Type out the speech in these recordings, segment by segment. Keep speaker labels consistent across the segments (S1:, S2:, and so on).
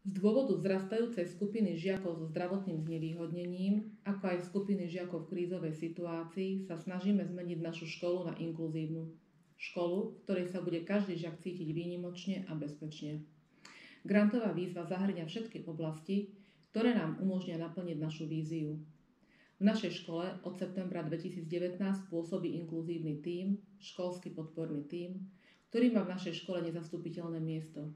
S1: Z dôvodu vzrastajúcej skupiny žiakov so zdravotným znevýhodnením, ako aj skupiny žiakov v krízovej situácii, sa snažíme zmeniť našu školu na inkluzívnu. Školu, v ktorej sa bude každý žiak cítiť výnimočne a bezpečne. Grantová výzva zahŕňa všetky oblasti, ktoré nám umožnia naplniť našu víziu. V našej škole od septembra 2019 pôsobí inkluzívny tím, školský podporný tím, ktorý má v našej škole nezastupiteľné miesto.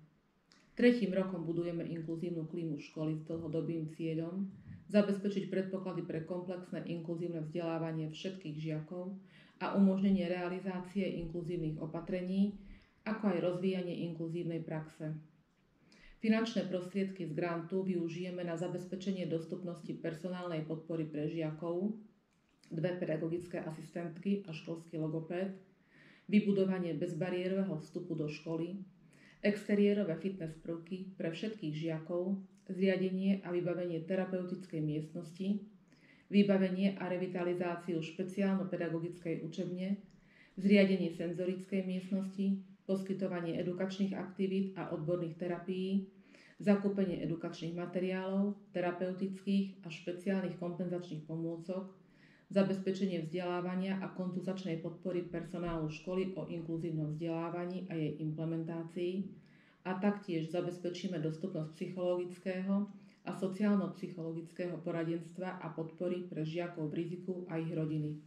S1: Tretím rokom budujeme inkluzívnu klímu školy s dlhodobým cieľom zabezpečiť predpoklady pre komplexné inkluzívne vzdelávanie všetkých žiakov a umožnenie realizácie inkluzívnych opatrení, ako aj rozvíjanie inkluzívnej praxe. Finančné prostriedky z grantu využijeme na zabezpečenie dostupnosti personálnej podpory pre žiakov, 2 pedagogické asistentky a školský logopéd, vybudovanie bezbariérového vstupu do školy, exteriérové fitness prvky pre všetkých žiakov, zriadenie a vybavenie terapeutickej miestnosti, vybavenie a revitalizáciu špeciálno-pedagogickej učebne, zriadenie senzorickej miestnosti, poskytovanie edukačných aktivít a odborných terapií, zakúpenie edukačných materiálov, terapeutických a špeciálnych kompenzačných pomôcok, zabezpečenie vzdelávania a konzultačnej podpory personálu školy o inkluzívnom vzdelávaní a jej implementácii a taktiež zabezpečíme dostupnosť psychologického a sociálno-psychologického poradenstva a podpory pre žiakov v riziku a ich rodiny.